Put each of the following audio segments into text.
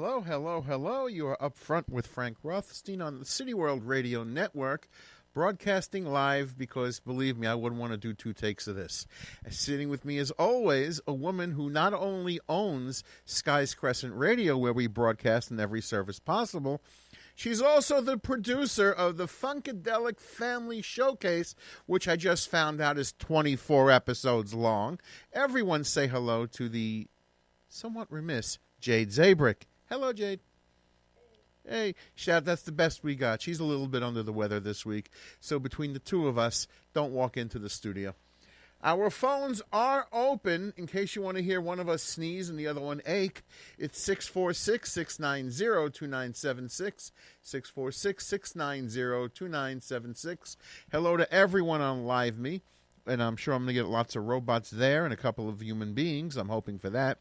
Hello, hello, hello. You are up front with Frank Rothstein on the City World Radio Network, broadcasting live because, believe me, I wouldn't want to do two takes of this. Sitting with me, as always, a woman who not only owns Skies Crescent Radio, where we broadcast in every service possible, she's also the producer of the Funkadelic Family Showcase, which I just found out is 24 episodes long. Everyone say hello to the somewhat remiss Jade Zabrick. Hello, Jade. Hey, shout, that's the best we got. She's a little bit under the weather this week, so between the two of us, don't walk into the studio. Our phones are open in case you want to hear one of us sneeze and the other one ache. It's 646-690-2976, 646-690-2976. Hello to everyone on Live Me, and I'm sure I'm going to get lots of robots there and a couple of human beings. I'm hoping for that,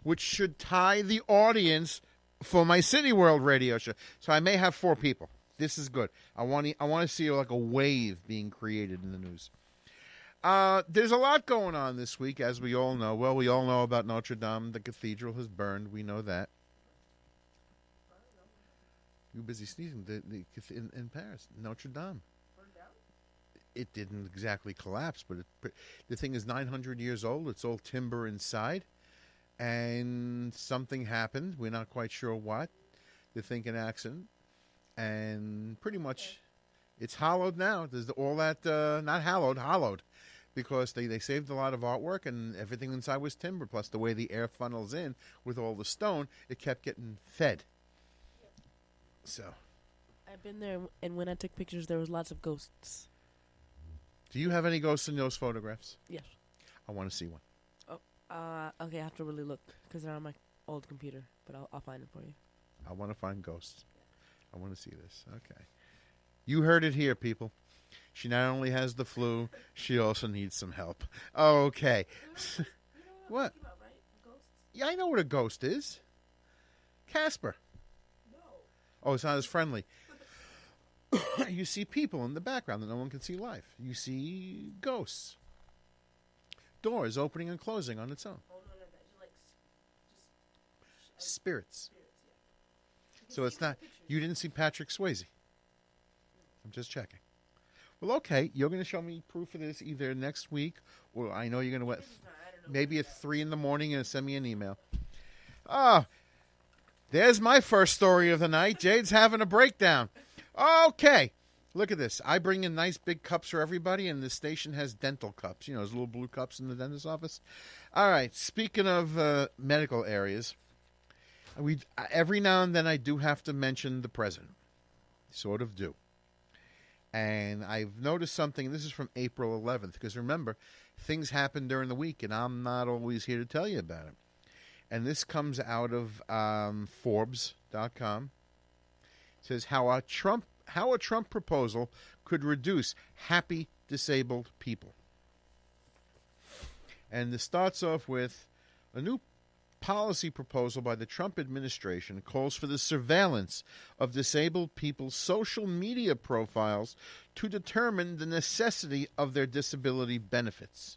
which should tie the audience for my City World radio show. So I may have 4 people. This is good. I want to see like a wave being created in the news. There's a lot going on this week, as we all know. Well, we all know about Notre Dame. The cathedral has burned. We know that. You're busy sneezing. In Paris, Notre Dame. It didn't exactly collapse, but the thing is 900 years old. It's all timber inside. And something happened. We're not quite sure what. They think an accident. And pretty much it's hollowed now. There's all that, not hallowed, hollowed. Because they saved a lot of artwork and everything inside was timber. Plus the way the air funnels in with all the stone, it kept getting fed. So. I've been there, and when I took pictures, there was lots of ghosts. Do you have any ghosts in those photographs? Yes. I want to see one. Okay, I have to really look because they're on my old computer, but I'll find it for you. I want to find ghosts. I want to see this. Okay. You heard it here, people. She not only has the flu, she also needs some help. Okay. You know what? What? About, right? Ghosts? Yeah, I know what a ghost is. Casper. No. Oh, it's not as friendly. You see people in the background that no one can see live. You see ghosts. Doors opening and closing on its own. Oh, no, like Spirits. Yeah. So it's not, you didn't see Patrick Swayze. I'm just checking. Well, okay, you're going to show me proof of this either next week, or I know you're going to, maybe at 3 in the morning and send me an email. Oh, there's my first story of the night. Jade's having a breakdown. Okay, look at this. I bring in nice big cups for everybody, and the station has dental cups. You know, those little blue cups in the dentist's office. All right, speaking of medical areas, every now and then I do have to mention the president. Sort of do. And I've noticed something. This is from April 11th, because remember, things happen during the week, and I'm not always here to tell you about it. And this comes out of Forbes.com. It says how a Trump proposal could reduce happy disabled people. And this starts off with a new policy proposal by the Trump administration calls for the surveillance of disabled people's social media profiles to determine the necessity of their disability benefits.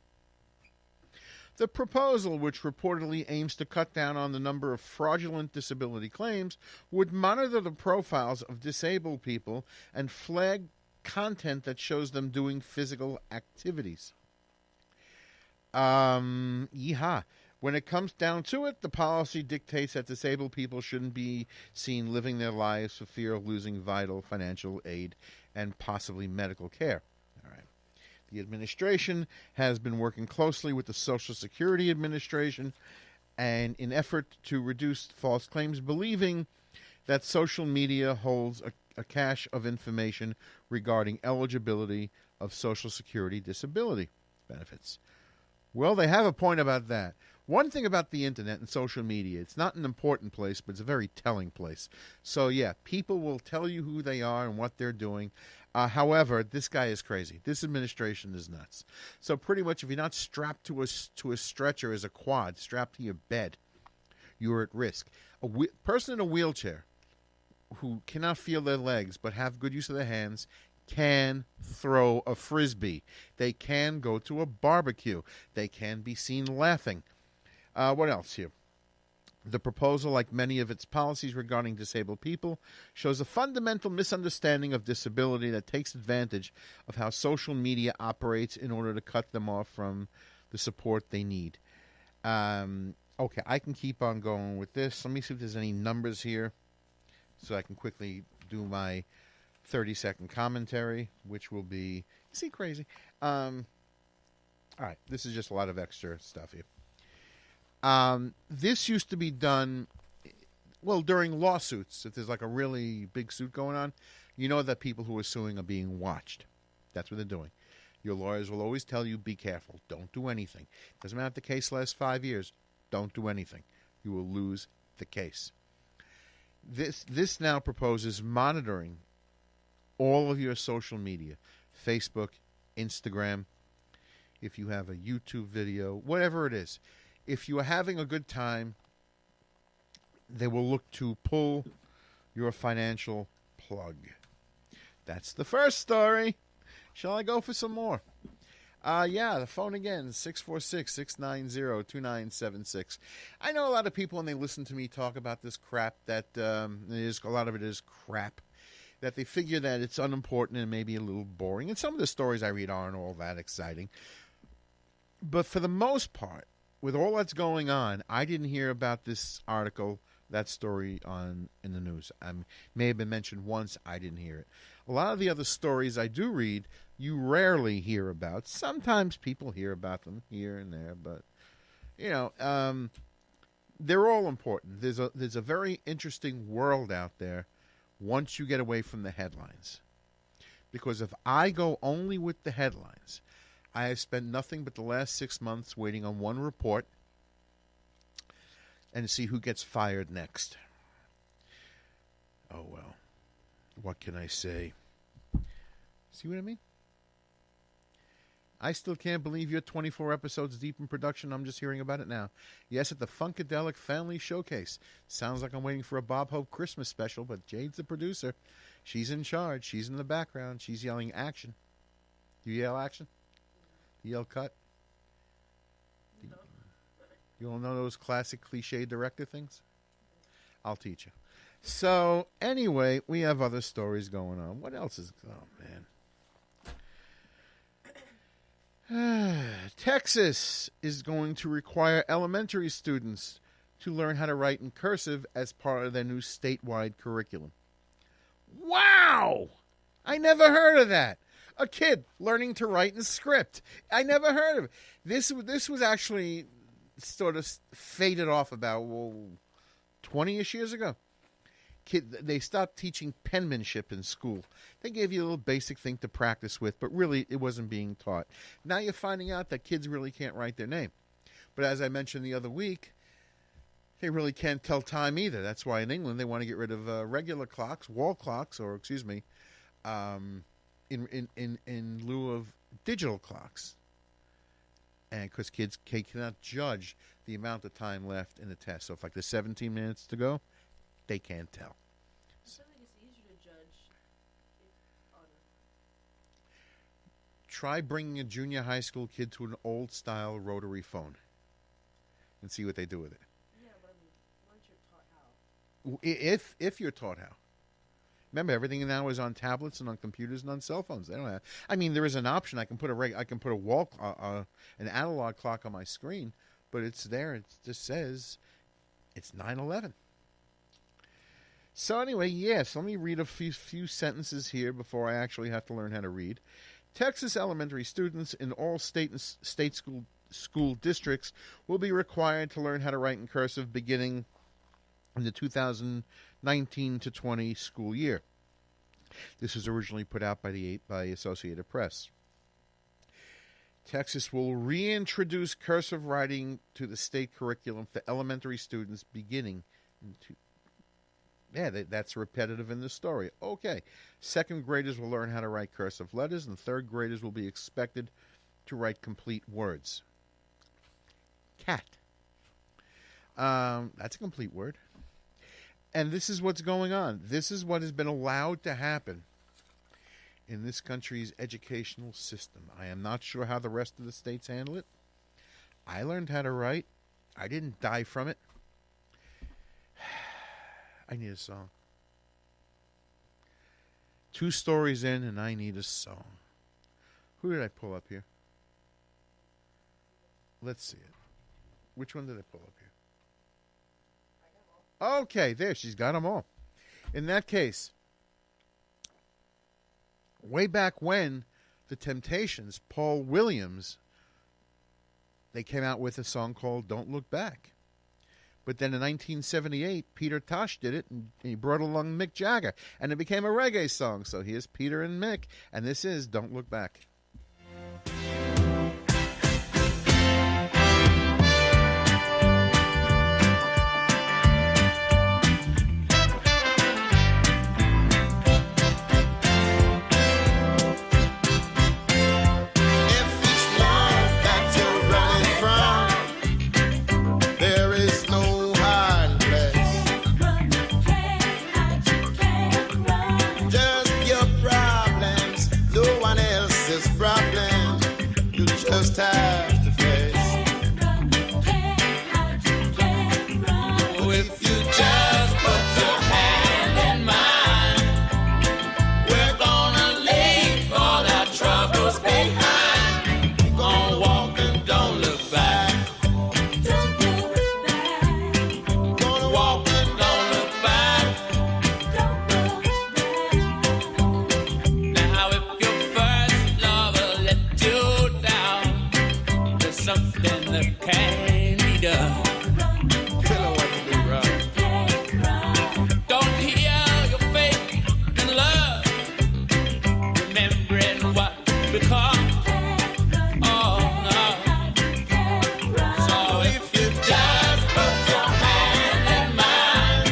The proposal, which reportedly aims to cut down on the number of fraudulent disability claims, would monitor the profiles of disabled people and flag content that shows them doing physical activities. Yeehaw. When it comes down to it, the policy dictates that disabled people shouldn't be seen living their lives for fear of losing vital financial aid and possibly medical care. All right. The administration has been working closely with the Social Security Administration and in effort to reduce false claims, believing that social media holds a cache of information regarding eligibility of Social Security disability benefits. Well, they have a point about that. One thing about the internet and social media, it's not an important place, but it's a very telling place. So, yeah, people will tell you who they are and what they're doing. However, this guy is crazy. This administration is nuts. So pretty much if you're not strapped to a stretcher as a quad, strapped to your bed, you're at risk. A person in a wheelchair who cannot feel their legs but have good use of their hands can throw a frisbee. They can go to a barbecue. They can be seen laughing. What else here? The proposal, like many of its policies regarding disabled people, shows a fundamental misunderstanding of disability that takes advantage of how social media operates in order to cut them off from the support they need. Okay, I can keep on going with this. Let me see if there's any numbers here so I can quickly do my 30-second commentary, which will be, see, crazy. All right, this is just a lot of extra stuff here. This used to be done, well, during lawsuits. If there's like a really big suit going on, you know that people who are suing are being watched. That's what they're doing. Your lawyers will always tell you, be careful. Don't do anything. Doesn't matter if the case lasts 5 years. Don't do anything. You will lose the case. This now proposes monitoring all of your social media, Facebook, Instagram, if you have a YouTube video, whatever it is. If you are having a good time, they will look to pull your financial plug. That's the first story. Shall I go for some more? Yeah, the phone again, 646-690-2976. I know a lot of people, when they listen to me talk about this crap, that a lot of it is crap, that they figure that it's unimportant and maybe a little boring. And some of the stories I read aren't all that exciting. But for the most part, with all that's going on, I didn't hear about this article, that story in the news. May have been mentioned once. I didn't hear it. A lot of the other stories I do read, you rarely hear about. Sometimes people hear about them here and there, but they're all important. There's a very interesting world out there once you get away from the headlines. Because if I go only with the headlines, I have spent nothing but the last 6 months waiting on one report and to see who gets fired next. Oh, well. What can I say? See what I mean? I still can't believe you're 24 episodes deep in production. I'm just hearing about it now. Yes, at the Funkadelic Family Showcase. Sounds like I'm waiting for a Bob Hope Christmas special, but Jade's the producer. She's in charge. She's in the background. She's yelling action. Do you yell action? Do you yell cut? No. You don't know those classic cliche director things? I'll teach you. So, anyway, we have other stories going on. What else is... Oh, man. Texas is going to require elementary students to learn how to write in cursive as part of their new statewide curriculum. Wow! I never heard of that. A kid learning to write in script. I never heard of it. This was actually sort of faded off about 20-ish years ago. They stopped teaching penmanship in school. They gave you a little basic thing to practice with, but really it wasn't being taught. Now you're finding out that kids really can't write their name. But as I mentioned the other week, they really can't tell time either. That's why in England they want to get rid of regular clocks, wall clocks, or in lieu of digital clocks. And because kids cannot judge the amount of time left in the test. So if like there's 17 minutes to go, they can't tell. I feel like it's easier to judge on Try bringing a junior high school kid to an old-style rotary phone and see what they do with it. Yeah, but I mean, once you're taught how. If you're taught how. Remember, everything now is on tablets and on computers and on cell phones. They don't have. I mean, there is an option. I can put an analog clock on my screen, but it's there. It just says it's 9/11. So anyway, yes, let me read a few sentences here before I actually have to learn how to read. Texas elementary students in all state school districts will be required to learn how to write in cursive beginning in the 2019 to 20 school year. This was originally put out by Associated Press. Texas will reintroduce cursive writing to the state curriculum for elementary students beginning in that's repetitive in the story. Okay. Second graders will learn how to write cursive letters, and third graders will be expected to write complete words. Cat. That's a complete word. And this is what's going on. This is what has been allowed to happen in this country's educational system. I am not sure how the rest of the states handle it. I learned how to write. I didn't die from it. I need a song. 2 stories in, and I need a song. Who did I pull up here? Let's see it. Which one did I pull up here? Okay, there. She's got them all. In that case, way back when, the Temptations, Paul Williams, they came out with a song called Don't Look Back. But then in 1978, Peter Tosh did it, and he brought along Mick Jagger, and it became a reggae song. So here's Peter and Mick, and this is Don't Look Back. Just have to face. Oh, if you just put your hand in mine, we're gonna leave all our troubles behind. We're gonna walk and don't look back. Don't look back. Gonna walk and don't look back. Don't look back. Now if your first lover let you down, something that can be done. Tell her what to do, bro. Don't hear your faith in love, remembering what become. Oh no. So if you just put your hand in mine,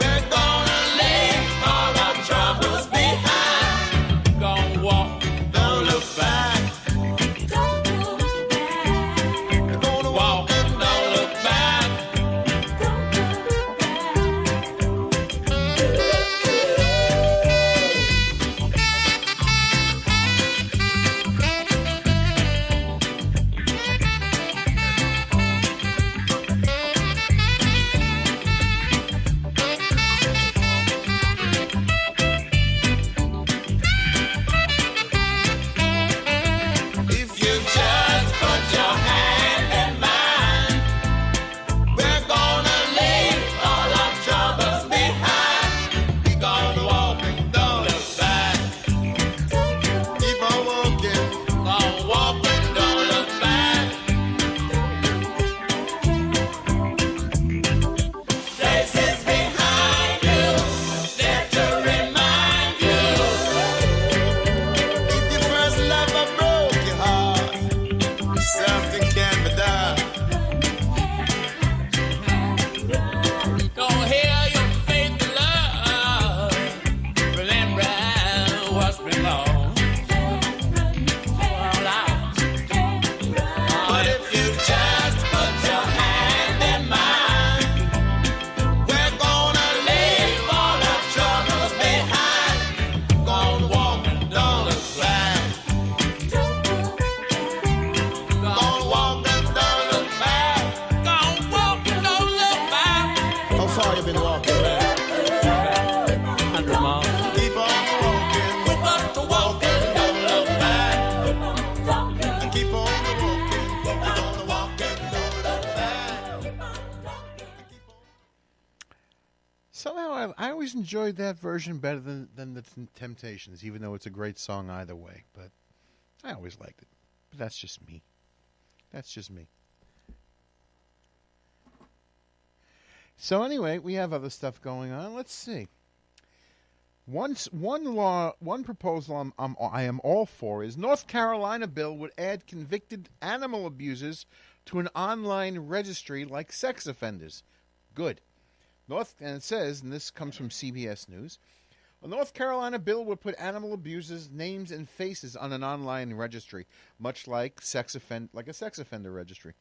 we're gonna leave all our troubles behind. Gonna walk, don't look back. Somehow I always enjoyed that version better than the Temptations, even though it's a great song either way. But I always liked it. But that's just me. That's just me. So anyway, we have other stuff going on. Let's see. One proposal I am all for is North Carolina bill would add convicted animal abusers to an online registry like sex offenders. Good. And it says, and this comes from CBS News, a North Carolina bill would put animal abusers' names and faces on an online registry, much like a sex offender registry.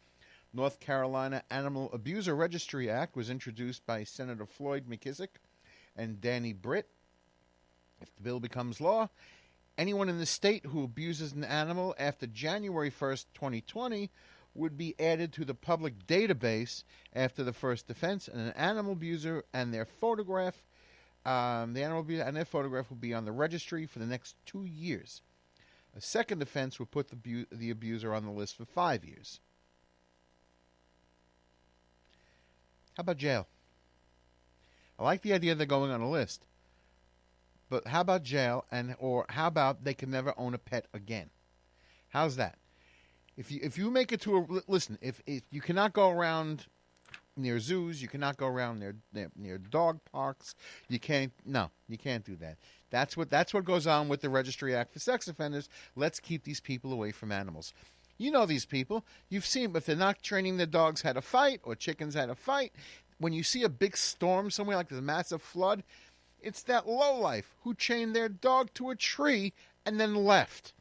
North Carolina Animal Abuser Registry Act was introduced by Senator Floyd McKissick and Danny Britt. If the bill becomes law, anyone in the state who abuses an animal after January 1st, 2020 would be added to the public database after the first offense, and an animal abuser and their photograph, the animal abuser and their photograph will be on the registry for the next 2 years. A second offense would put the abuser on the list for 5 years. How about jail? I like the idea they're going on a list. But how about jail, or how about they can never own a pet again? How's that? If you make it to a listen, if you cannot go around near zoos, you cannot go around near dog parks. You can't do that. That's what goes on with the Registry Act for sex offenders. Let's keep these people away from animals. You know these people. You've seen, if they're not training their dogs how to fight or chickens how to fight, when you see a big storm somewhere like there's a massive flood, it's that lowlife who chained their dog to a tree and then left.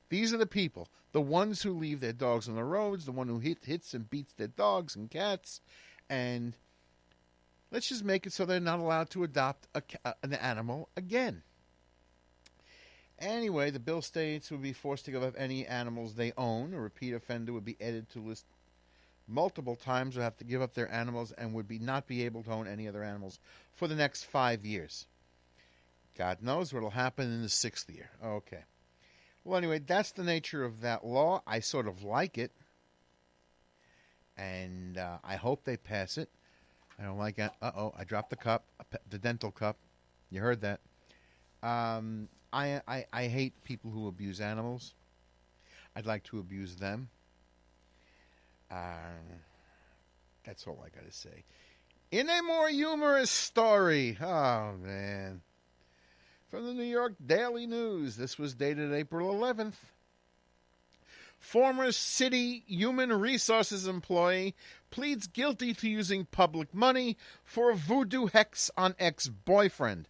These are the people, the ones who leave their dogs on the roads, the one who hits and beats their dogs and cats, and let's just make it so they're not allowed to adopt an animal again. Anyway, the bill states would be forced to give up any animals they own. A repeat offender would be added to list multiple times, would have to give up their animals, and would not be able to own any other animals for the next 5 years. God knows what will happen in the 6th year. Okay. Well, anyway, that's the nature of that law. I sort of like it, and I hope they pass it. I don't like it. Uh-oh, I dropped the cup, the dental cup. You heard that. I hate people who abuse animals. I'd like to abuse them. That's all I got to say. In a more humorous story, oh man, from the New York Daily News, this was dated April 11th. Former city human resources employee pleads guilty to using public money for a voodoo hex on ex-boyfriend.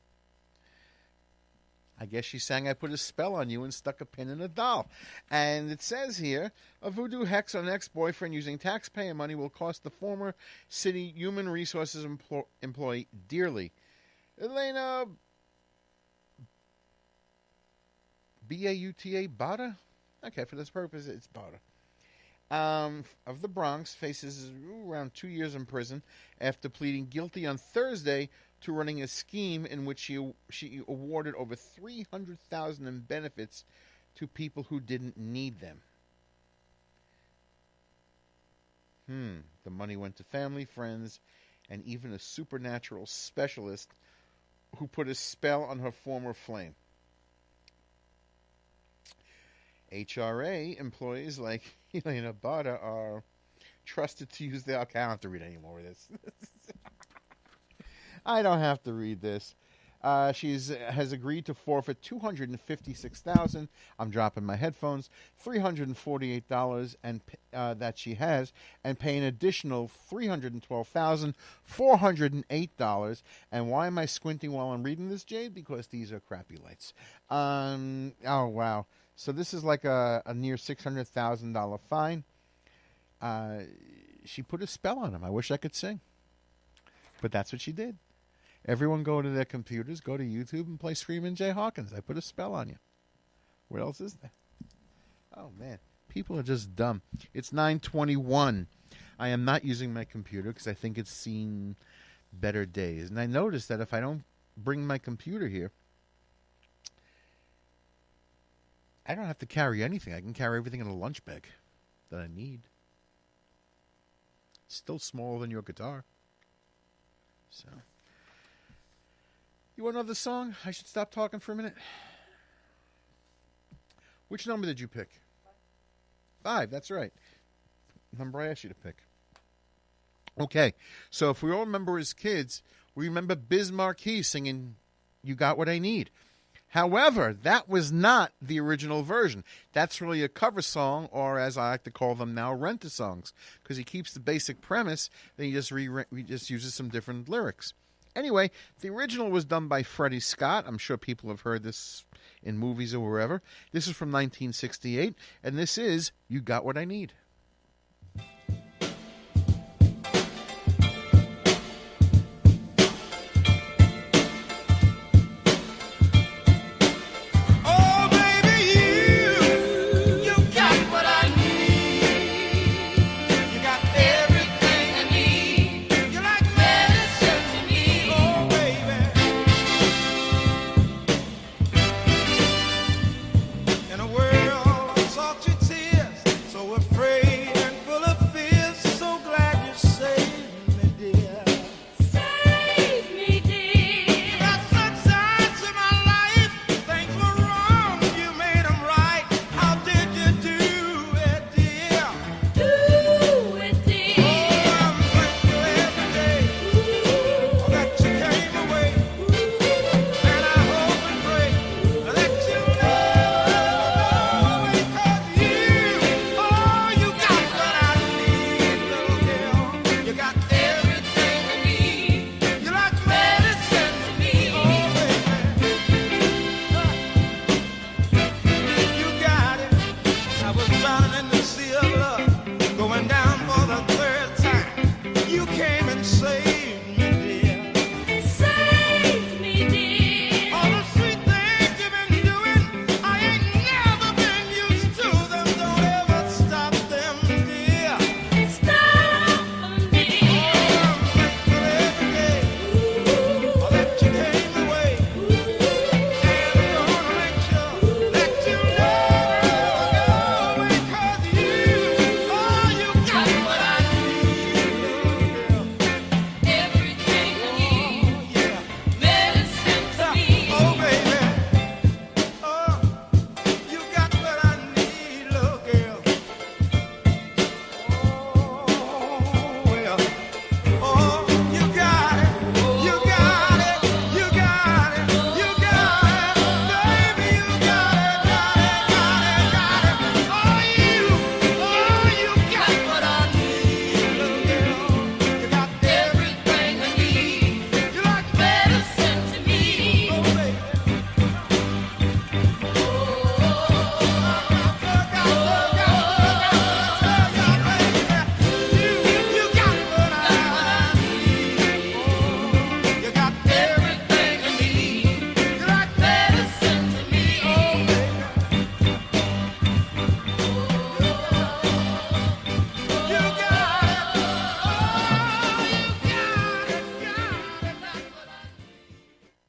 I guess she sang "I Put a Spell on You" and stuck a pin in a doll. And it says here, a voodoo hex on an ex-boyfriend using taxpayer money will cost the former city human resources employee dearly. Elena Bauta? Bauta? Okay, for this purpose, it's Bauta. Of the Bronx, faces around 2 years in prison after pleading guilty on Thursday to running a scheme in which she awarded over $300,000 in benefits to people who didn't need them. The money went to family, friends, and even a supernatural specialist who put a spell on her former flame. HRA employees like Elena Bauta are trusted to use their... Okay, I don't have to read any more of this. I don't have to read this. She has agreed to forfeit $256,000. I'm dropping my headphones. $348 and that she has, and pay an additional $312,408. And why am I squinting while I'm reading this, Jade? Because these are crappy lights. Oh wow! So this is like a near $600,000 fine. She put a spell on him. I wish I could sing, but that's what she did. Everyone go to their computers, go to YouTube, and play Screamin' Jay Hawkins. I put a spell on you. What else is there? Oh, man. People are just dumb. It's 9:21. I am not using my computer because I think it's seen better days. And I noticed that if I don't bring my computer here, I don't have to carry anything. I can carry everything in a lunch bag that I need. It's still smaller than your guitar. So... You want another song? I should stop talking for a minute. Which number did you pick? 5, that's right. Number I asked you to pick. Okay, so if we all remember as kids, we remember Biz Markie singing "You Got What I Need." However, that was not the original version. That's really a cover song, or as I like to call them now, rent-a-songs, because he keeps the basic premise, then he just uses some different lyrics. Anyway, the original was done by Freddie Scott. I'm sure people have heard this in movies or wherever. This is from 1968, and this is "You Got What I Need." Oh, baby, you got what I need.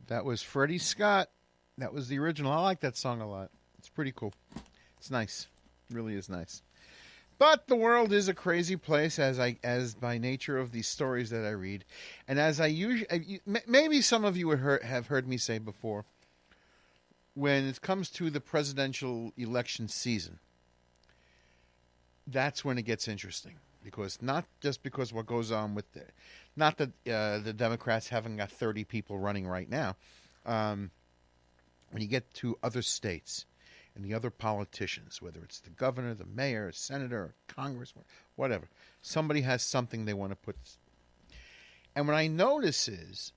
That was Freddie Scott. That was the original. I like that song a lot. It's pretty cool. It's nice. It really is nice. But the world is a crazy place, as by nature of these stories that I read, and as I usually, maybe some of you have heard me say before, when it comes to the presidential election season, that's when it gets interesting. Because not just because what goes on with not that the Democrats haven't got 30 people running right now. When you get to other states and the other politicians, whether it's the governor, the mayor, senator, Congress, whatever, somebody has something they want to put. And what I notice is,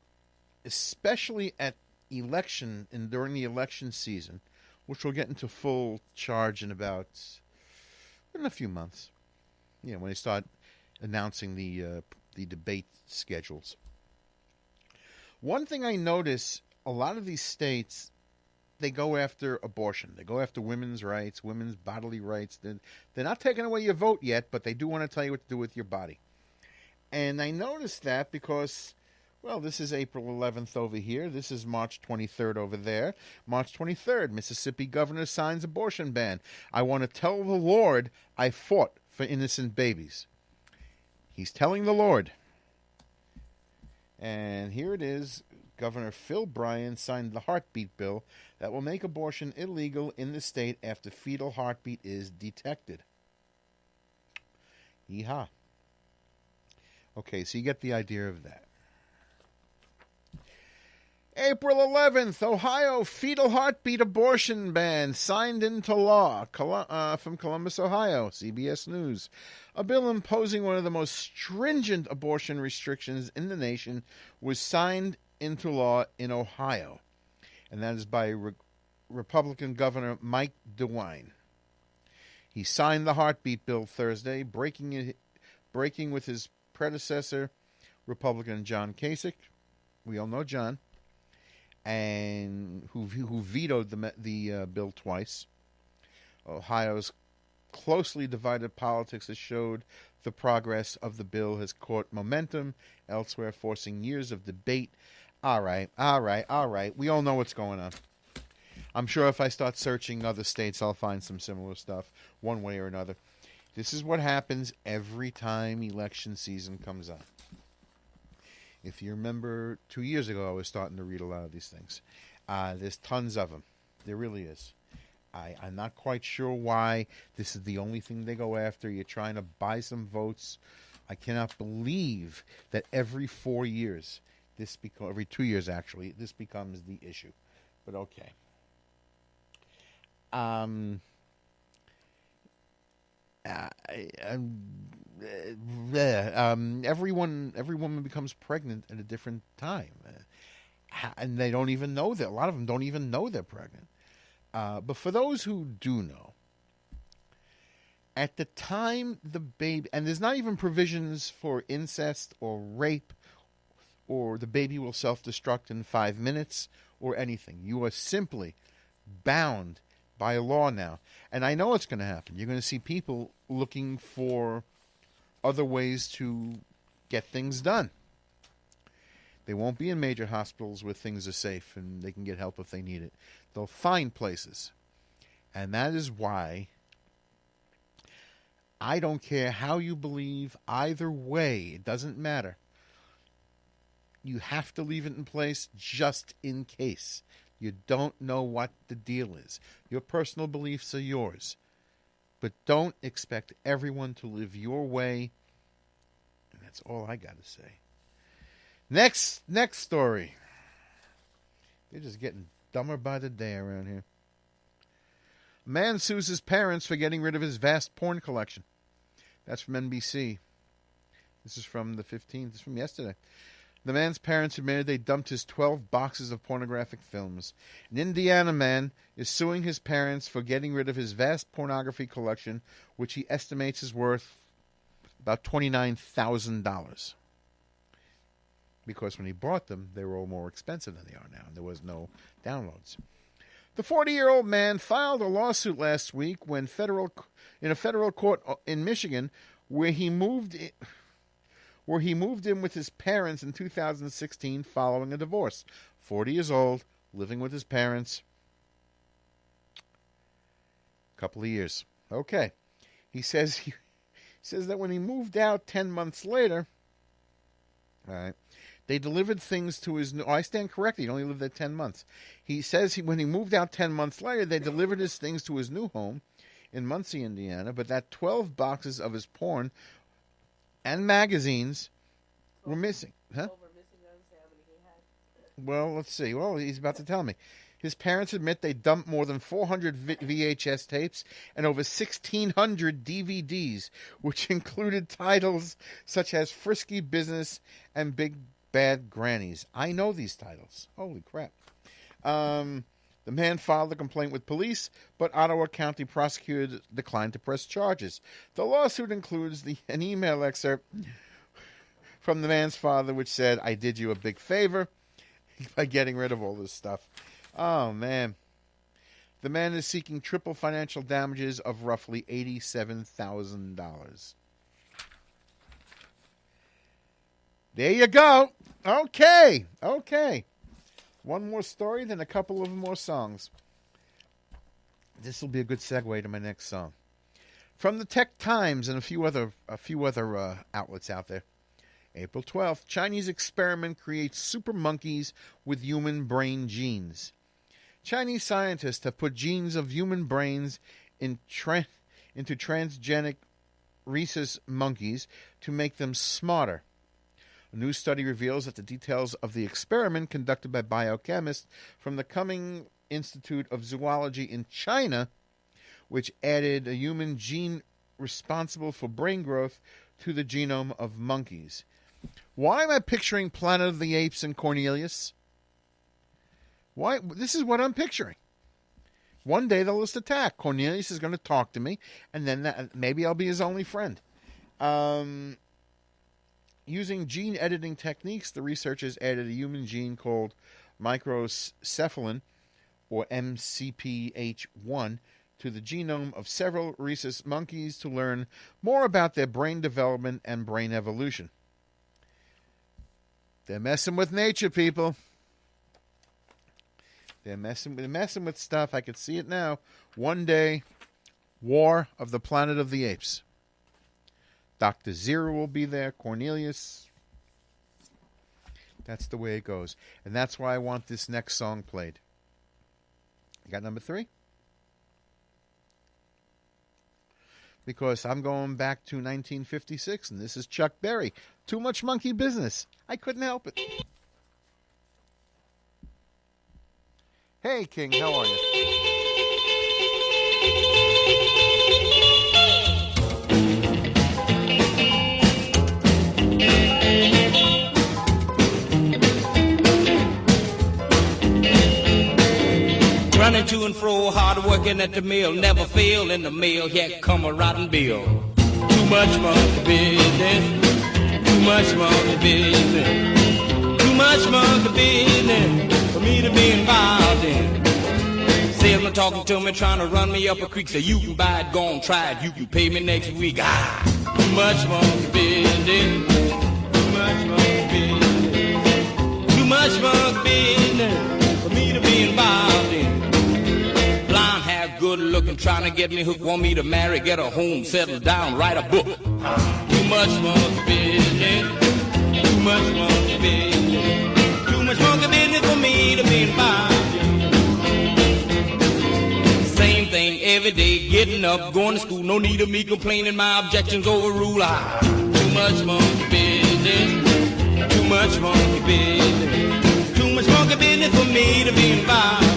especially at election and during the election season, which we'll get into full charge in a few months. When they start announcing the debate schedules. One thing I notice, a lot of these states, they go after abortion. They go after women's rights, women's bodily rights. They're not taking away your vote yet, but they do want to tell you what to do with your body. And I noticed that because, well, this is April 11th over here. This is March 23rd over there. March 23rd, Mississippi governor signs abortion ban. I want to tell the Lord I fought for innocent babies. He's telling the Lord. And here it is. Governor Phil Bryant signed the heartbeat bill that will make abortion illegal in the state after fetal heartbeat is detected. Yeehaw. Okay, so you get the idea of that. April 11th, Ohio fetal heartbeat abortion ban signed into law. From Columbus, Ohio, CBS News. A bill imposing one of the most stringent abortion restrictions in the nation was signed into law in Ohio. And that is by Republican Governor Mike DeWine. He signed the heartbeat bill Thursday, breaking with his predecessor, Republican John Kasich. We all know John. And who vetoed the bill twice. Ohio's closely divided politics has showed the progress of the bill has caught momentum elsewhere, forcing years of debate. All right. We all know what's going on. I'm sure if I start searching other states, I'll find some similar stuff, one way or another. This is what happens every time election season comes on. If you remember 2 years ago, I was starting to read a lot of these things. There's tons of them. There really is. I'm not quite sure why this is the only thing they go after. You're trying to buy some votes. I cannot believe that every 4 years, every 2 years actually, this becomes the issue. But okay. Every woman becomes pregnant at a different time, and they don't even know that. A lot of them don't even know they're pregnant. But for those who do know, at the time the baby, and there's not even provisions for incest or rape, or the baby will self-destruct in 5 minutes, or anything. You are simply bound by law now. And I know what's going to happen. You're going to see people looking for other ways to get things done. They won't be in major hospitals where things are safe and they can get help if they need it. They'll find places. And that is why I don't care how you believe, either way, it doesn't matter. You have to leave it in place just in case. You don't know what the deal is. Your personal beliefs are yours. But don't expect everyone to live your way. And that's all I got to say. Next story. They're just getting dumber by the day around here. A man sues his parents for getting rid of his vast porn collection. That's from NBC. This is from the 15th. This is from yesterday. The man's parents admitted they dumped his 12 boxes of pornographic films. An Indiana man is suing his parents for getting rid of his vast pornography collection, which he estimates is worth about $29,000. Because when he bought them, they were all more expensive than they are now, and there was no downloads. The 40-year-old man filed a lawsuit last week in a federal court in Michigan, where he moved where he moved in with his parents in 2016 following a divorce. 40 years old, living with his parents. Couple of years. Okay. He says that when he moved out 10 months later, all right, they delivered things to his new... Oh, I stand corrected. He only lived there 10 months. He says when he moved out 10 months later, they delivered his things to his new home in Muncie, Indiana, but that 12 boxes of his porn and magazines were missing. Huh? Well, let's see. Well, he's about to tell me. His parents admit they dumped more than 400 VHS tapes and over 1,600 DVDs, which included titles such as Frisky Business and Big Bad Grannies. I know these titles. Holy crap. The man filed a complaint with police, but Ottawa County prosecutors declined to press charges. The lawsuit includes an email excerpt from the man's father, which said, "I did you a big favor by getting rid of all this stuff." Oh, man. The man is seeking triple financial damages of roughly $87,000. There you go. Okay. One more story, then a couple of more songs. This will be a good segue to my next song. From the Tech Times and a few other outlets out there. April 12th, Chinese experiment creates super monkeys with human brain genes. Chinese scientists have put genes of human brains into transgenic rhesus monkeys to make them smarter. A new study reveals that the details of the experiment conducted by biochemists from the Cumming Institute of Zoology in China, which added a human gene responsible for brain growth to the genome of monkeys. Why am I picturing Planet of the Apes and Cornelius? Why? This is what I'm picturing. One day they'll just attack. Cornelius is going to talk to me, and then maybe I'll be his only friend. Using gene editing techniques, the researchers added a human gene called microcephalin, or MCPH1, to the genome of several rhesus monkeys to learn more about their brain development and brain evolution. They're messing with nature, people. They're messing with stuff. I could see it now. One day, War of the Planet of the Apes. Dr. Zero will be there. Cornelius. That's the way it goes. And that's why I want this next song played. You got number 3? Because I'm going back to 1956, and this is Chuck Berry. Too Much Monkey Business. I couldn't help it. Hey, King, how are you? Running to and fro, hard working at the mill, never fail in the mail, yet come a rotten bill. Too much monkey business, too much monkey business, too much monkey business for me to be involved in. Salesman talking to me, trying to run me up a creek, say you can buy it, go on, try it, you can pay me next week. Too much monkey business, too much monkey business, too much monkey business for me to be involved in. Blonde hair, good looking, trying to get me hooked, want me to marry, get a home, settle down, write a book. Too much monkey business, too much monkey business, too much monkey business for me to be involved in. Same thing every day, getting up, going to school, no need of me complaining, my objections overruled. Too much monkey business, too much monkey business, too much monkey business for me to be involved in.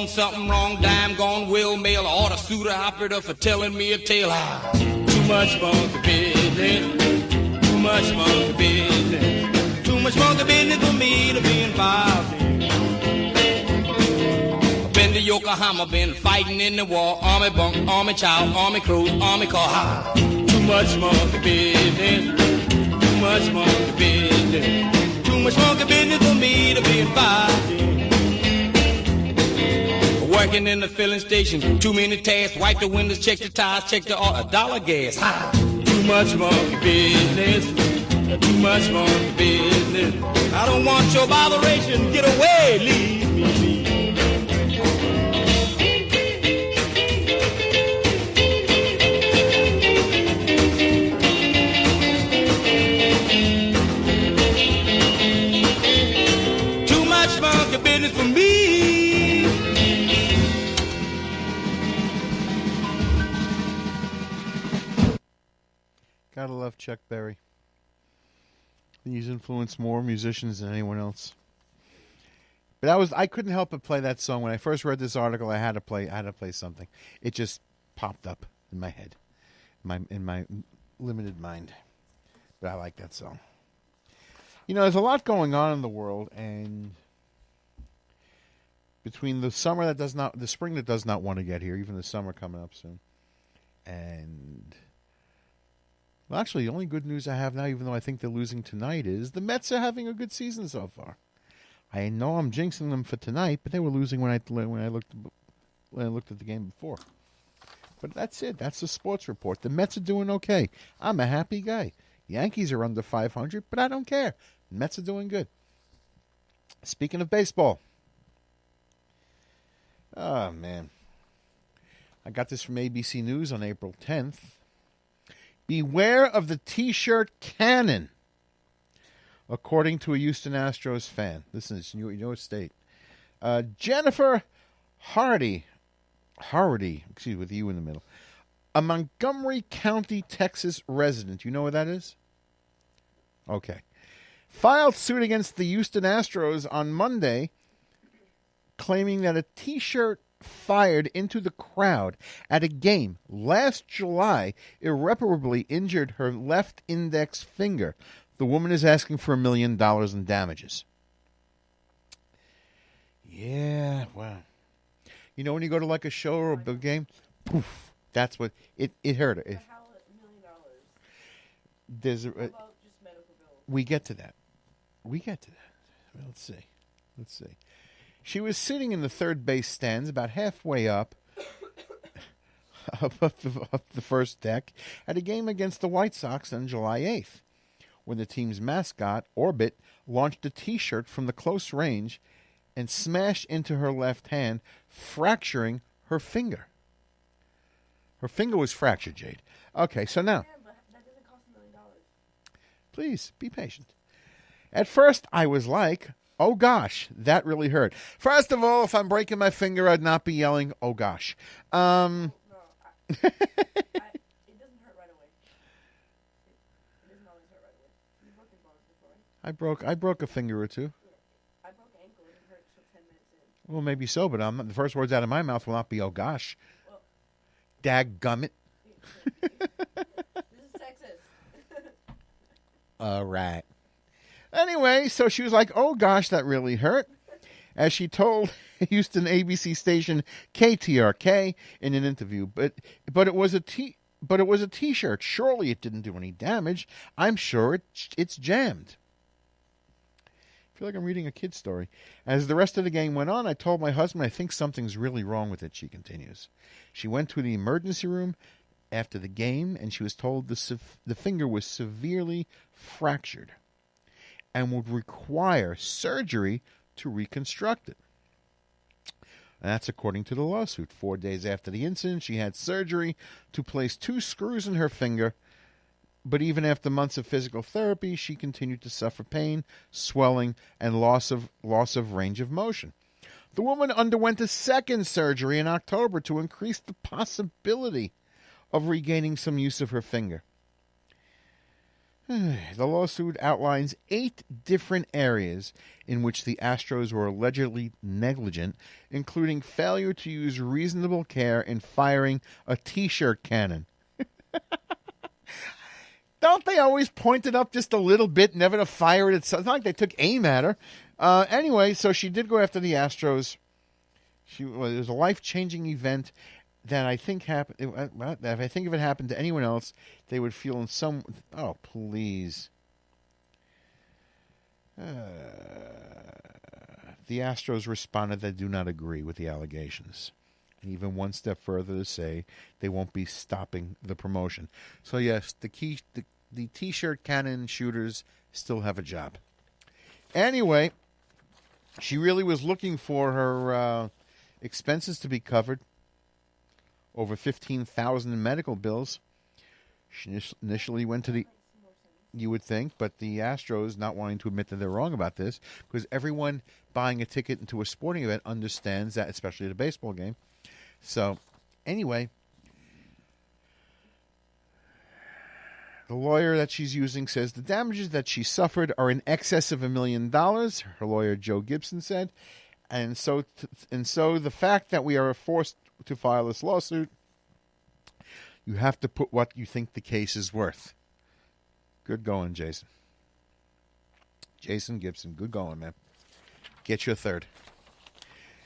Something wrong, dime gone, will mail, order suit operator for telling me a tale. Too much monkey business. Too much monkey business. Too much monkey business for me to be involved in. Been to Yokohama, been fighting in the war. Army bunk, army child, army crew, army car. Ha. Too much monkey business. Too much monkey business. Too much monkey business for me to be involved in. Working in the filling station, too many tasks. Wipe the windows, check the tires, check the oil, $1 gas. Ha. Too much monkey business. Too much monkey business. I don't want your botheration. Get away, leave me be. Too much monkey business for me. Gotta love Chuck Berry. He's influenced more musicians than anyone else. But I couldn't help but play that song. When I first read this article, I had to play something. It just popped up in my head, in my limited mind. But I like that song. You know, there's a lot going on in the world, and between the spring that does not want to get here, even the summer coming up soon, and well, actually, the only good news I have now, even though I think they're losing tonight, is the Mets are having a good season so far. I know I'm jinxing them for tonight, but they were losing when I looked at the game before. But that's it. That's the sports report. The Mets are doing okay. I'm a happy guy. Yankees are under 500, but I don't care. The Mets are doing good. Speaking of baseball. Oh, man. I got this from ABC News on April 10th. Beware of the T-shirt cannon, according to a Houston Astros fan. This is New York State. Jennifer Hardy, with you in the middle, a Montgomery County, Texas resident. You know what that is? Okay. Filed suit against the Houston Astros on Monday, claiming that a T-shirt fired into the crowd at a game last July irreparably injured her left index finger. The woman is asking for $1 million in damages. Yeah, wow. You know when you go to like a show or a big game, poof, that's what it hurt her. How $1 million? There's How about just medical bills? We get to that. Well, let's see. She was sitting in the third base stands about halfway up the first deck at a game against the White Sox on July 8th, when the team's mascot, Orbit, launched a T-shirt from the close range and smashed into her left hand, fracturing her finger. Her finger was fractured, Jade. Okay, so now, Yeah, but that doesn't cost $1 million. please be patient. At first, I was like, oh gosh, that really hurt. First of all, if I'm breaking my finger, I'd not be yelling, oh gosh. No, it doesn't hurt right away. It doesn't always hurt right away. You've broken bones before, right? I broke a finger or two. I broke an ankle. It didn't hurt until 10 minutes in. Well, maybe so, but the first words out of my mouth will not be, oh gosh. Well, Dadgummit. this is Texas. All right. Anyway, so she was like, oh gosh, that really hurt. As she told Houston ABC station KTRK in an interview, but it was a T-shirt. Surely it didn't do any damage. I'm sure it's jammed. I feel like I'm reading a kid's story. As the rest of the game went on, I told my husband I think something's really wrong with it, she continues. She went to the emergency room after the game, and she was told the finger was severely fractured and would require surgery to reconstruct it. And that's according to the lawsuit. 4 days after the incident, she had surgery to place 2 screws in her finger, but even after months of physical therapy, she continued to suffer pain, swelling, and loss of range of motion. The woman underwent a second surgery in October to increase the possibility of regaining some use of her finger. The lawsuit outlines 8 different areas in which the Astros were allegedly negligent, including failure to use reasonable care in firing a T-shirt cannon. Don't they always point it up just a little bit, never to fire it? It's not like they took aim at her. Anyway, so she did go after the Astros. It was a life-changing event that I think happened. If I think if it happened to anyone else, they would feel in some. Oh, please. The Astros responded they do not agree with the allegations, and even one step further to say they won't be stopping the promotion. So yes, the T-shirt cannon shooters still have a job. Anyway, she really was looking for her expenses to be covered. Over $15,000 in medical bills. She initially went to the. You would think, but the Astros not wanting to admit that they're wrong about this, because everyone buying a ticket into a sporting event understands that, especially at a baseball game. So, anyway, the lawyer that she's using says the damages that she suffered are in excess of $1 million. Her lawyer, Joe Gibson, said, and so the fact that we are forced to file this lawsuit, you have to put what you think the case is worth. Good going, Jason. Jason Gibson, good going, man. Get your third.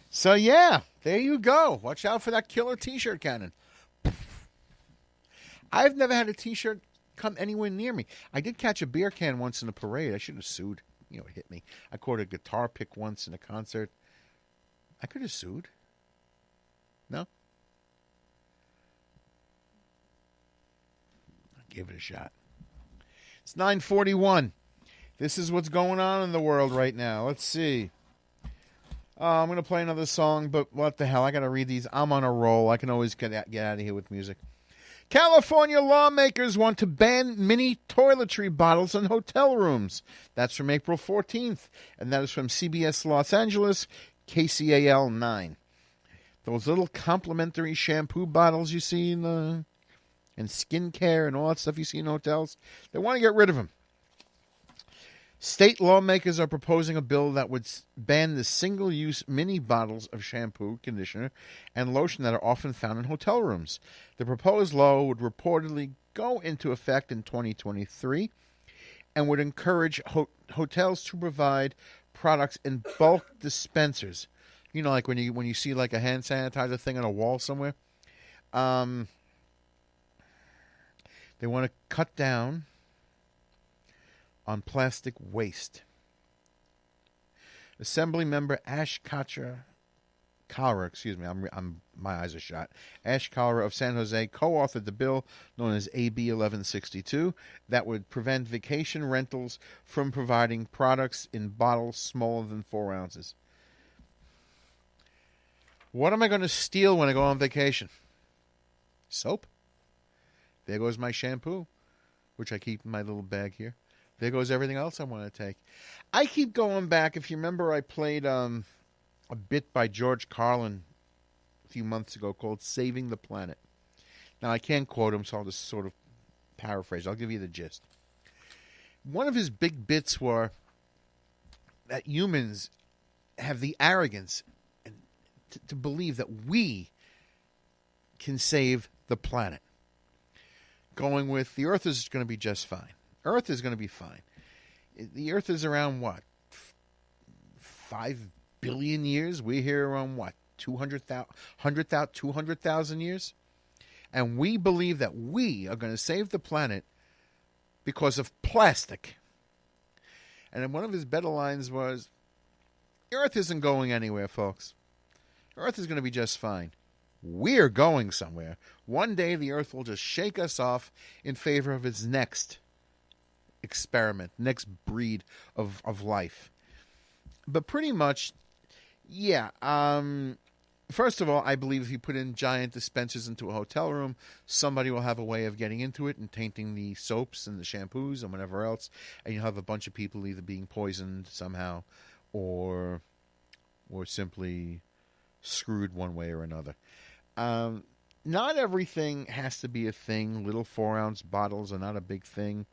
So, yeah, there you go. Watch out for that killer T-shirt cannon. I've never had a T-shirt come anywhere near me. I did catch a beer can once in a parade. I should have sued. It hit me. I caught a guitar pick once in a concert. I could have sued. No? I'll give it a shot. It's 9:41. This is what's going on in the world right now. Let's see. I'm going to play another song, but what the hell? I got to read these. I'm on a roll. I can always get out of here with music. California lawmakers want to ban mini toiletry bottles in hotel rooms. That's from April 14th, and that is from CBS Los Angeles, KCAL 9. Those little complimentary shampoo bottles you see in and skincare and all that stuff you see in hotels, they want to get rid of them. State lawmakers are proposing a bill that would ban the single-use mini bottles of shampoo, conditioner, and lotion that are often found in hotel rooms. The proposed law would reportedly go into effect in 2023 and would encourage hotels to provide products in bulk dispensers. Like when you see like a hand sanitizer thing on a wall somewhere. They want to cut down on plastic waste. Assembly member Ash Kalra, my eyes are shot. Ash Kalra of San Jose co-authored the bill known as AB 1162 that would prevent vacation rentals from providing products in bottles smaller than 4 ounces. What am I going to steal when I go on vacation? Soap? There goes my shampoo, which I keep in my little bag here. There goes everything else I want to take. I keep going back. If you remember, I played a bit by George Carlin a few months ago called Saving the Planet. Now, I can't quote him, so I'll just sort of paraphrase. I'll give you the gist. One of his big bits were that humans have the arrogance to believe that we can save the planet. Going with the Earth is going to be just fine. Earth is going to be fine. The Earth is around what? 5 billion years? We're here around what? 200,000 years? And we believe that we are going to save the planet because of plastic. And then one of his better lines was, Earth isn't going anywhere, folks. Earth is going to be just fine. We're going somewhere. One day the Earth will just shake us off in favor of its next experiment, next breed of life. But pretty much, yeah. First of all, I believe if you put in giant dispensers into a hotel room, somebody will have a way of getting into it and tainting the soaps and the shampoos and whatever else, and you'll have a bunch of people either being poisoned somehow or simply screwed one way or another. Not everything has to be a thing. Little 4-ounce bottles are not a big thing.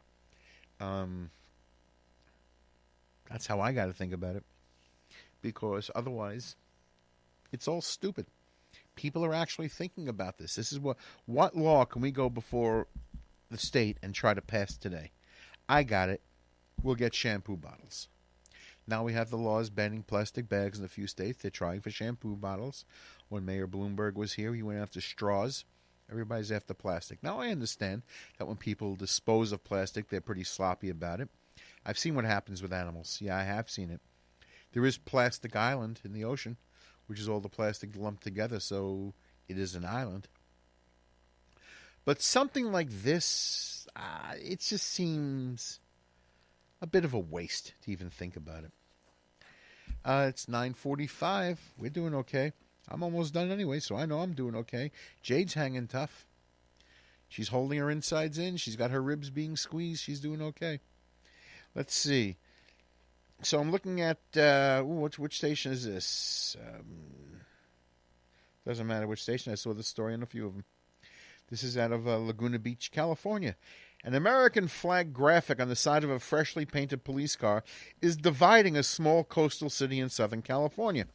That's how I got to think about it. Because otherwise, it's all stupid. People are actually thinking about this. This is what law can we go before the state and try to pass today. I got it. We'll get shampoo bottles. Now we have the laws banning plastic bags in a few states. They're trying for shampoo bottles. When Mayor Bloomberg was here, he went after straws. Everybody's after plastic. Now I understand that when people dispose of plastic, they're pretty sloppy about it. I've seen what happens with animals. Yeah, I have seen it. There is Plastic Island in the ocean, which is all the plastic lumped together, so it is an island. But something like this, it just seems a bit of a waste to even think about it. It's 9:45. We're doing okay. I'm almost done anyway, so I know I'm doing okay. Jade's hanging tough. She's holding her insides in. She's got her ribs being squeezed. She's doing okay. Let's see. So I'm looking at, which station is this? Doesn't matter which station. I saw this story on a few of them. This is out of Laguna Beach, California. An American flag graphic on the side of a freshly painted police car is dividing a small coastal city in Southern California.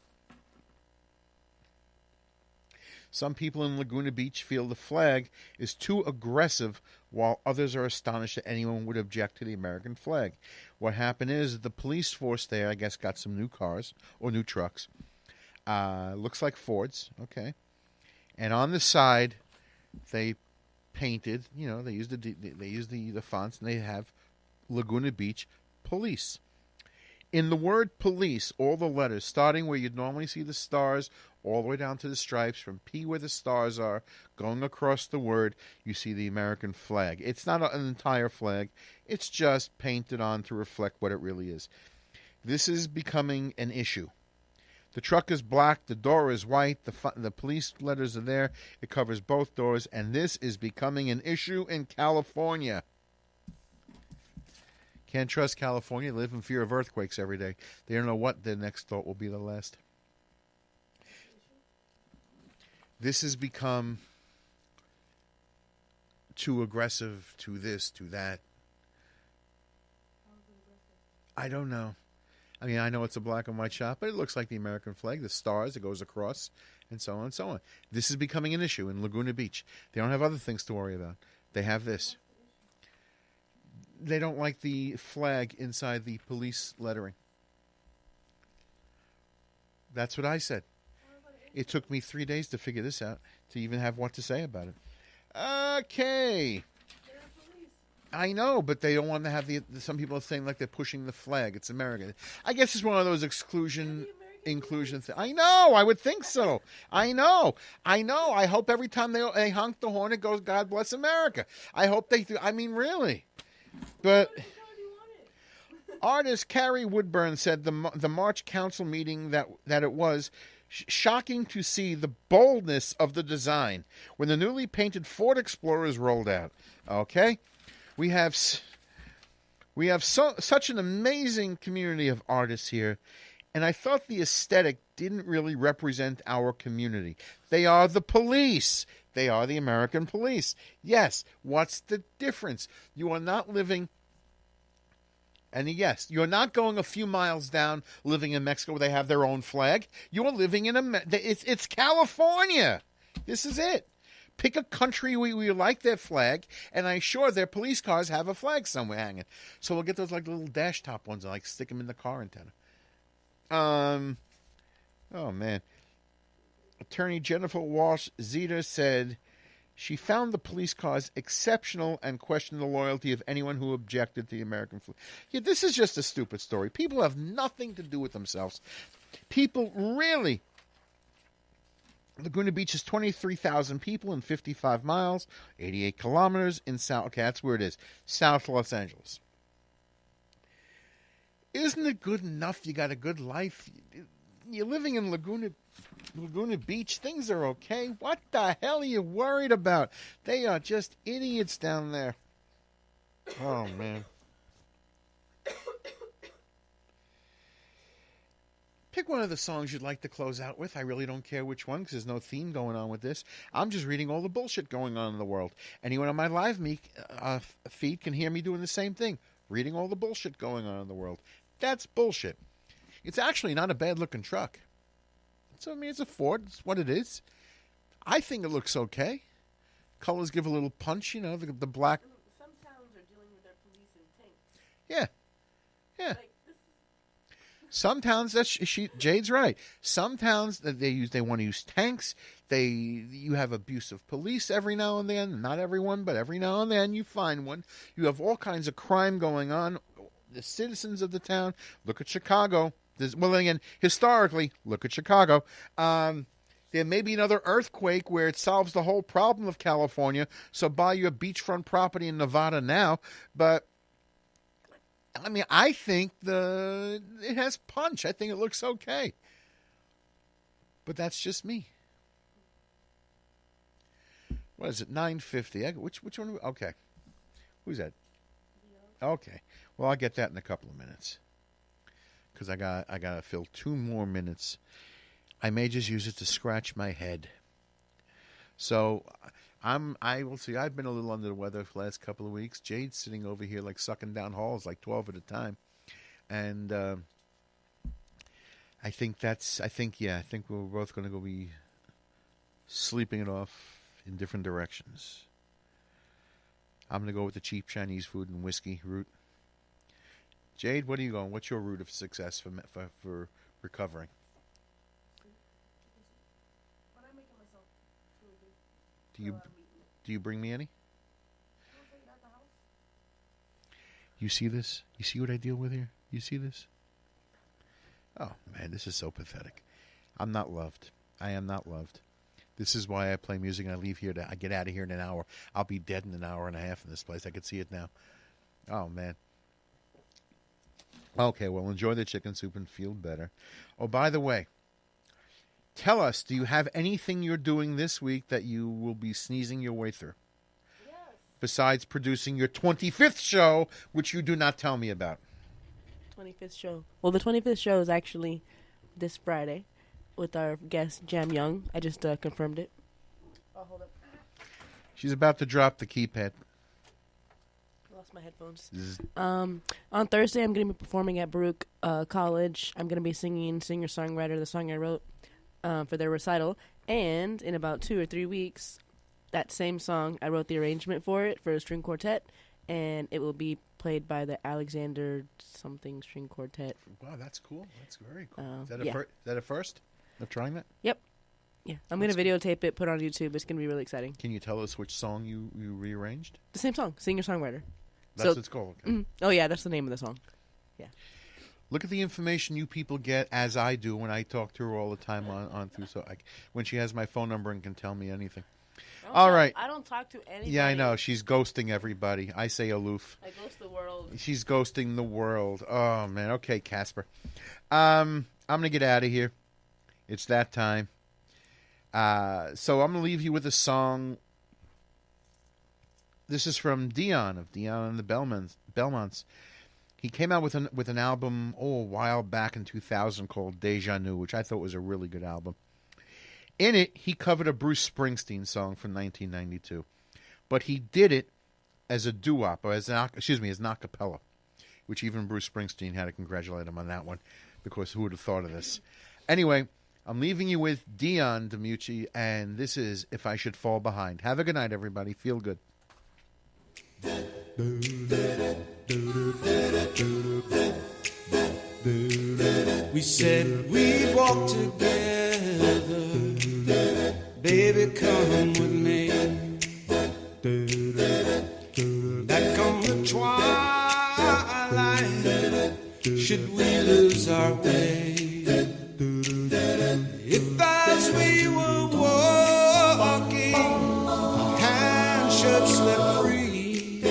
Some people in Laguna Beach feel the flag is too aggressive, while others are astonished that anyone would object to the American flag. What happened is the police force there, I guess, got some new cars or new trucks. Looks like Fords, and on the side they painted, they used the fonts, and they have Laguna Beach Police. In the word police, all the letters, starting where you'd normally see the stars, all the way down to the stripes, from P where the stars are, going across the word, you see the American flag. It's not an entire flag. It's just painted on to reflect what it really is. This is becoming an issue. The truck is black, the door is white, the police letters are there, it covers both doors, and this is becoming an issue in California. Can't trust California. They live in fear of earthquakes every day. They don't know what their next thought will be the last. This has become too aggressive, to this, to that. I don't know. I mean, I know it's a black and white shot, but it looks like the American flag, the stars, it goes across, and so on and so on. This is becoming an issue in Laguna Beach. They don't have other things to worry about. They have this. They don't like the flag inside the police lettering. That's what I said. It took me 3 days to figure this out, to even have what to say about it. Okay. I know, but they don't want to have some people are saying like they're pushing the flag. It's American. I guess it's one of those inclusion things. I know. I would think so. I know. I hope every time they honk the horn, it goes, God bless America. I hope they do. I mean, really. But artist Carrie Woodburn said the March Council meeting that it was shocking to see the boldness of the design when the newly painted Ford Explorers rolled out. Okay, we have such an amazing community of artists here, and I thought the aesthetic didn't really represent our community. They are the police. They are the American police. Yes, what's the difference? You are not living, and yes, you're not going a few miles down living in Mexico where they have their own flag. You are living in it's California. This is it. Pick a country where you like their flag, and I'm sure their police cars have a flag somewhere hanging. So we'll get those like little dash top ones and like stick them in the car antenna. Oh man. Attorney Jennifer Walsh Zeta said she found the police cars exceptional and questioned the loyalty of anyone who objected to the American flag. Yeah, this is just a stupid story. People have nothing to do with themselves. People really... Laguna Beach is 23,000 people in 55 miles, 88 kilometers in South... Okay, that's where it is. South Los Angeles. Isn't it good enough you got a good life? You're living in Laguna Beach. Things are okay. What the hell are you worried about? They are just idiots down there. Oh, man. Pick one of the songs you'd like to close out with. I really don't care which one because there's no theme going on with this. I'm just reading all the bullshit going on in the world. Anyone on my live feed can hear me doing the same thing. Reading all the bullshit going on in the world. That's bullshit. It's actually not a bad-looking truck. So, I mean, it's a Ford. It's what it is. I think it looks okay. Colors give a little punch, the black. Yeah. Yeah. Like, this is Some towns, Jade's right. Some towns that they want to use tanks. You have abusive police every now and then. Not everyone, but every now and then you find one. You have all kinds of crime going on. The citizens of the town. Look at Chicago. Well, again, historically, look at Chicago. There may be another earthquake where it solves the whole problem of California. So buy your beachfront property in Nevada now. But I mean, I think it has punch. I think it looks okay. But that's just me. What is it? 9:50. Which one? Okay. Who's that? Okay. Well, I'll get that in a couple of minutes. Because I gotta fill 2 more minutes. I may just use it to scratch my head. So I will see. I've been a little under the weather for the last couple of weeks. Jade's sitting over here like sucking down halls, like 12 at a time, and I think we're both going to go be sleeping it off in different directions. I'm going to go with the cheap Chinese food and whiskey route. Jade, what are you going? What's your route of success for recovering? when I'm making myself food, Do you bring me any? I don't think at the house. You see this? You see what I deal with here? You see this? Oh, man, this is so pathetic. I'm not loved. I am not loved. This is why I play music and I leave here. I get out of here in an hour. I'll be dead in an hour and a half in this place. I can see it now. Oh, man. Okay, well, enjoy the chicken soup and feel better. Oh, by the way, tell us, do you have anything you're doing this week that you will be sneezing your way through? Yes. Besides producing your 25th show, which you do not tell me about. 25th show. Well, the 25th show is actually this Friday with our guest, Jam Young. I just confirmed it. Oh, hold up. She's about to drop the keypad. Lost my headphones. Zzz. On Thursday, I'm going to be performing at Baruch College. I'm going to be singing singer-songwriter, the song I wrote for their recital. And in about 2 or 3 weeks, that same song, I wrote the arrangement for it for a string quartet, and it will be played by the Alexander something string quartet. Wow, that's cool. That's very cool. Is Yeah. that a first of trying that? Yep. Yeah, I'm going to videotape it, put it on YouTube. It's going to be really exciting. Can you tell us which song you rearranged? The same song, singer-songwriter. That's So- what it's called. Okay. Oh, yeah, that's the name of the song. Look at the information you people get, as I do when I talk to her all the time on through. So when she has my phone number and can tell me anything. All right. I don't talk to anybody. Yeah, I know. She's ghosting everybody. I say aloof. I ghost the world. She's ghosting the world. Oh, man. Okay, Casper. I'm going to get out of here. It's that time. So I'm going to leave you with a song. This is from Dion of Dion and the Belmonts. He came out with an album a while back in 2000 called Deja Nu, which I thought was a really good album. In it, he covered a Bruce Springsteen song from 1992, but he did it as a doo-wop, or as an acapella, which even Bruce Springsteen had to congratulate him on that one, because who would have thought of this? Anyway, I'm leaving you with Dion DiMucci, and this is If I Should Fall Behind. Have a good night, everybody. Feel good. We said we'd walk together, baby, come with me. That come the twilight, should we lose our way? If as we were walking, our hands should slip free,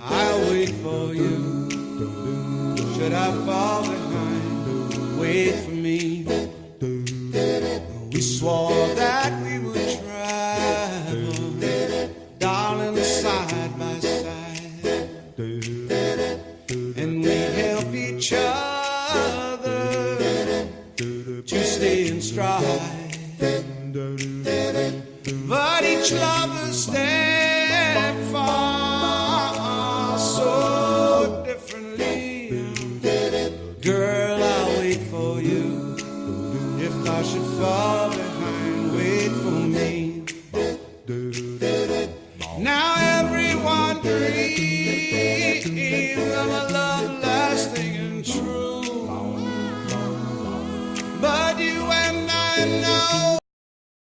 I'll wait for you. Should I fall behind, wait for me. We swore that we would travel, darling, side by side, and we help each other to stay in stride. But each lover stand far so differently. Girl, I'll wait for you. If I should fall behind, wait for me. Now everyone dreams you